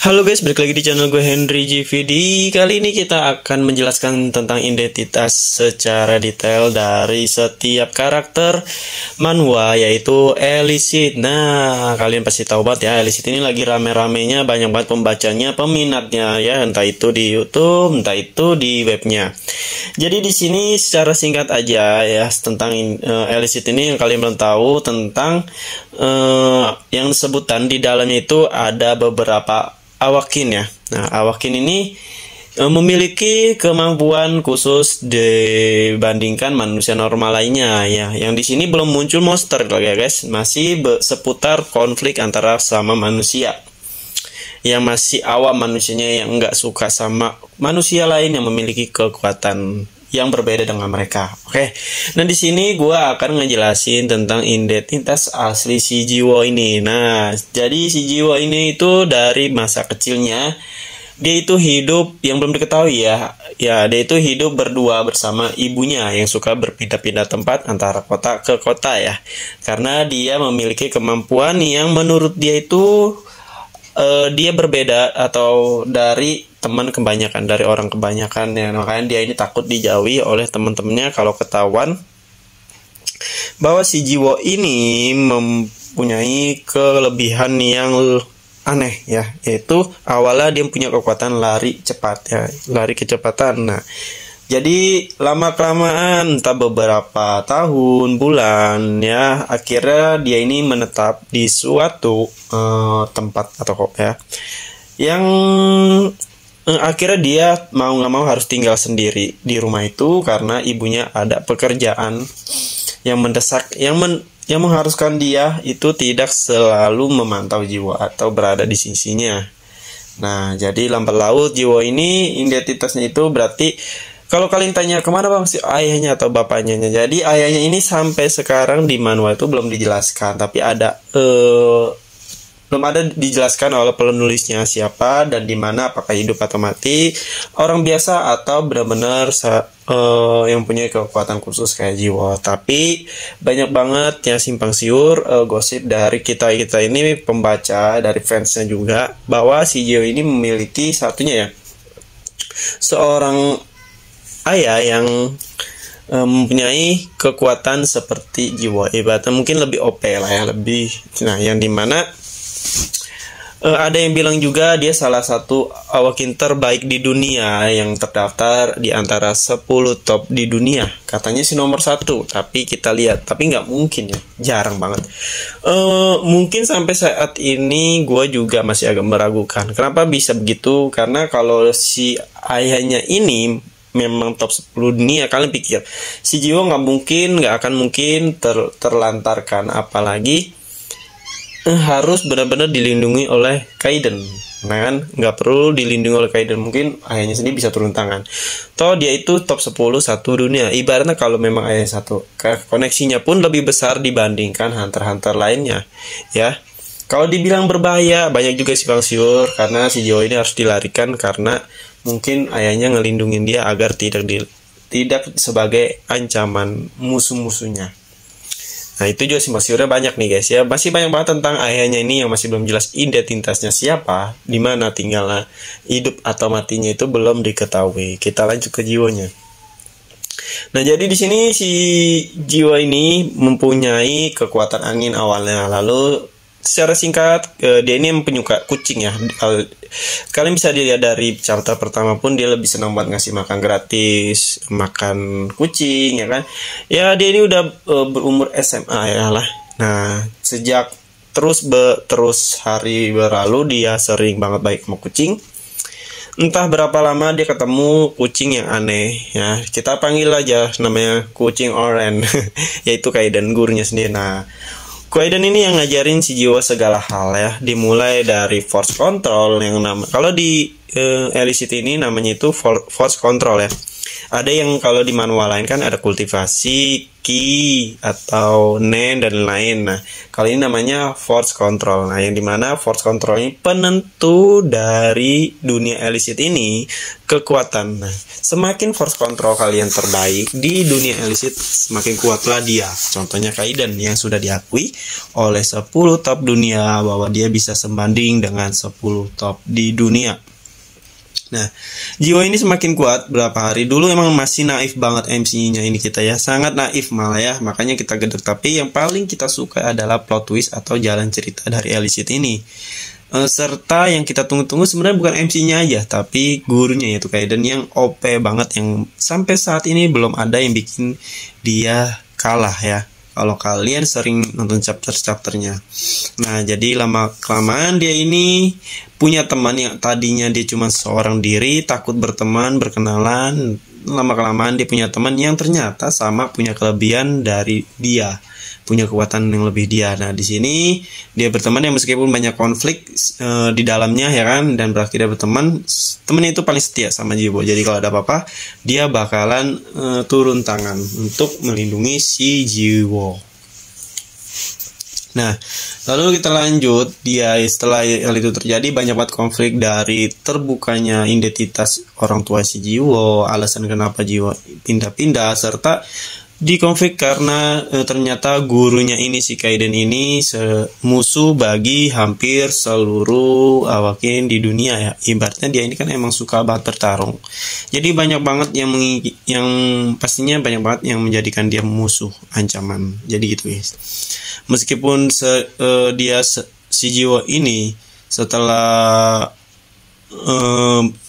Halo guys, balik lagi di channel gue Henry GVD. Kali ini kita akan menjelaskan tentang identitas secara detail dari setiap karakter manhwa, yaitu Elicit. Nah, kalian pasti tahu banget ya, Elicit ini lagi rame-ramenya, banyak banget pembacanya, peminatnya ya, entah itu di YouTube, entah itu di webnya. Jadi di sini secara singkat aja ya tentang Elicit ini, yang kalian belum tahu tentang yang sebutan di dalamnya itu ada beberapa awakin ya. Nah, awakin ini memiliki kemampuan khusus dibandingkan manusia normal lainnya ya. Yang di sini belum muncul monster ya guys, masih seputar konflik antara sama manusia. Yang masih awam manusianya, yang nggak suka sama manusia lain yang memiliki kekuatan yang berbeda dengan mereka. Oke. Nah, di sini gue akan ngejelasin tentang identitas asli si Jiwo ini. Nah, jadi si Jiwo ini itu dari masa kecilnya dia itu hidup yang belum diketahui ya. Ya, dia itu hidup berdua bersama ibunya yang suka berpindah-pindah tempat antara kota ke kota ya. Karena dia memiliki kemampuan yang menurut dia itu dia berbeda atau dari teman kebanyakan, dari orang kebanyakan ya. Makanya dia ini takut dijauhi oleh teman-temannya kalau ketahuan bahwa si Jiwo ini mempunyai kelebihan yang aneh ya, yaitu awalnya dia punya kekuatan lari cepat ya, lari kecepatan. Nah, jadi lama-kelamaan entah beberapa tahun, bulan ya, akhirnya dia ini menetap di suatu tempat atau ya, yang akhirnya dia mau nggak mau harus tinggal sendiri di rumah itu karena ibunya ada pekerjaan yang mendesak, yang mengharuskan dia itu tidak selalu memantau Jiwo atau berada di sisinya. Nah, jadi lambat laut Jiwo ini identitasnya itu berarti, kalau kalian tanya kemana bang si ayahnya atau bapaknya, jadi ayahnya ini sampai sekarang di manual itu belum dijelaskan, tapi ada belum ada dijelaskan oleh penulisnya siapa dan di mana, apakah hidup atau mati, orang biasa atau benar-benar yang punya kekuatan khusus kayak Jiwo. Tapi banyak banget yang simpang siur gosip dari kita ini pembaca, dari fansnya juga, bahwa si Jiwo ini memiliki satunya ya, seorang ayah yang mempunyai kekuatan seperti Jiwo, ibaratnya mungkin lebih OP lah ya, lebih. Nah, yang dimana ada yang bilang juga dia salah satu awakin terbaik di dunia yang terdaftar di antara 10 top di dunia. Katanya sih nomor 1, tapi kita lihat, tapi nggak mungkin ya, jarang banget. Mungkin sampai saat ini gue juga masih agak meragukan. Kenapa bisa begitu? Karena kalau si ayahnya ini memang top 10 dunia, kalian pikir si Jiwo nggak akan mungkin terlantarkan, apalagi harus benar-benar dilindungi oleh Kaiden. Nah kan, nggak perlu dilindungi oleh Kaiden, mungkin ayahnya sendiri bisa turun tangan. Toh dia itu top 10 satu dunia. Ibaratnya kalau memang ayah satu, koneksinya pun lebih besar dibandingkan hunter-hunter lainnya ya. Kalau dibilang berbahaya, banyak juga simpang siur karena si Jiwo ini harus dilarikan karena mungkin ayahnya ngelindungin dia agar tidak sebagai ancaman musuh-musuhnya. Nah, itu juga simpang siurnya banyak nih guys ya. Masih banyak banget tentang ayahnya ini yang masih belum jelas identitasnya siapa, di mana tinggalnya, hidup atau matinya itu belum diketahui. Kita lanjut ke Jiwonya. Nah, jadi di sini si Jiwo ini mempunyai kekuatan angin awalnya. Lalu secara singkat, dia ini penyuka kucing ya. Kalian bisa dilihat dari chapter pertama pun dia lebih senang banget ngasih makan gratis, makan kucing ya kan. Ya, dia ini udah berumur SMA ya lah. Nah, sejak terus hari berlalu dia sering banget baik sama kucing. Entah berapa lama dia ketemu kucing yang aneh ya. Kita panggil aja namanya kucing oren yaitu Kaiden, gurunya sendiri. Nah, Kaiden ini yang ngajarin si Jiwo segala hal ya, dimulai dari force control yang kalau di Elicit ini namanya itu force control ya. Ada yang kalau di manual lain kan ada kultivasi, key atau nen dan lain. Nah, kali ini namanya force control. Nah, yang dimana force control ini penentu dari dunia illicit ini kekuatan. Nah, semakin force control kalian terbaik di dunia illicit, semakin kuatlah dia. Contohnya Kaiden yang sudah diakui oleh 10 top dunia bahwa dia bisa sebanding dengan 10 top di dunia. Nah, jiwa ini semakin kuat berapa hari dulu emang masih naif banget MC-nya ini kita ya, sangat naif malah ya, makanya kita gedek. Tapi yang paling kita suka adalah plot twist atau jalan cerita dari illicit ini. Serta yang kita tunggu-tunggu sebenarnya bukan MC-nya aja, tapi gurunya yaitu Kaiden yang OP banget, yang sampai saat ini belum ada yang bikin dia kalah ya. Kalau kalian sering nonton chapter-chapternya. Nah, jadi lama-kelamaan dia ini punya teman yang tadinya dia cuma seorang diri, takut berteman, berkenalan. Lama-kelamaan dia punya teman yang ternyata sama punya kelebihan dari dia, punya kekuatan yang lebih dia. Nah, di sini dia berteman yang meskipun banyak konflik di dalamnya ya kan, dan berakhirnya berteman. Temennya itu paling setia sama Jiwo. Jadi kalau ada apa-apa, dia bakalan turun tangan untuk melindungi si Jiwo. Nah, lalu kita lanjut, dia setelah hal itu terjadi banyak banget konflik dari terbukanya identitas orang tua si Jiwo, alasan kenapa Jiwo pindah-pindah, serta di konflik karena ternyata gurunya ini si Kaiden ini musuh bagi hampir seluruh awakin di dunia ya. Ibaratnya dia ini kan emang suka banget bertarung. Jadi banyak banget yang pastinya banyak banget yang menjadikan dia musuh, ancaman. Jadi gitu guys. Meskipun si Jiwo ini setelah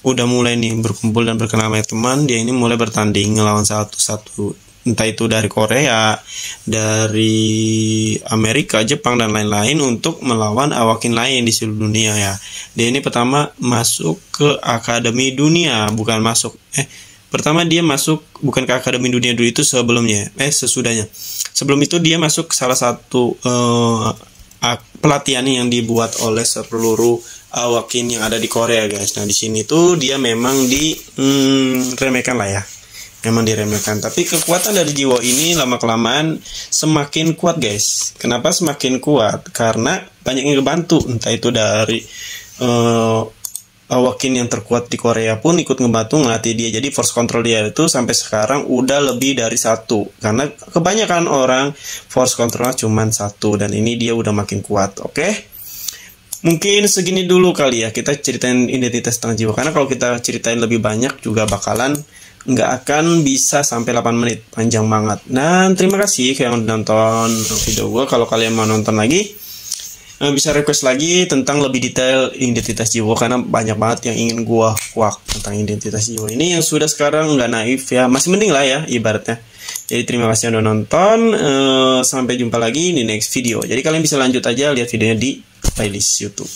udah mulai nih berkumpul dan berkenal sama teman, dia ini mulai bertanding ngelawan satu-satu, entah itu dari Korea, dari Amerika, Jepang, dan lain-lain untuk melawan awakin lain di seluruh dunia ya. Dia ini pertama masuk ke Akademi Dunia, pertama dia masuk bukan ke Akademi Dunia dulu, itu sesudahnya. Sebelum itu dia masuk ke salah satu pelatihan yang dibuat oleh seluruh awakin yang ada di Korea guys. Nah, di sini tuh dia memang diremehkan lah ya. Memang diremehkan, tapi kekuatan dari Jiwo ini lama-kelamaan semakin kuat guys. Kenapa semakin kuat? Karena banyak yang ngebantu, entah itu dari awakin yang terkuat di Korea pun ikut ngebantu ngelatih dia. Jadi force control dia itu sampai sekarang udah lebih dari 1. Karena kebanyakan orang force controlnya cuma 1, dan ini dia udah makin kuat. Oke? Mungkin segini dulu kali ya kita ceritain identitas tentang Jiwo. Karena kalau kita ceritain lebih banyak juga bakalan nggak akan bisa sampai 8 menit, panjang banget. Dan terima kasih yang nonton video gue. Kalau kalian mau nonton lagi, bisa request lagi tentang lebih detail identitas Jiwo, karena banyak banget yang ingin gue kuak tentang identitas Jiwo ini yang sudah sekarang nggak naif ya, masih mending lah ya ibaratnya. Jadi terima kasih yang udah nonton, sampai jumpa lagi di next video. Jadi kalian bisa lanjut aja lihat videonya di playlist YouTube.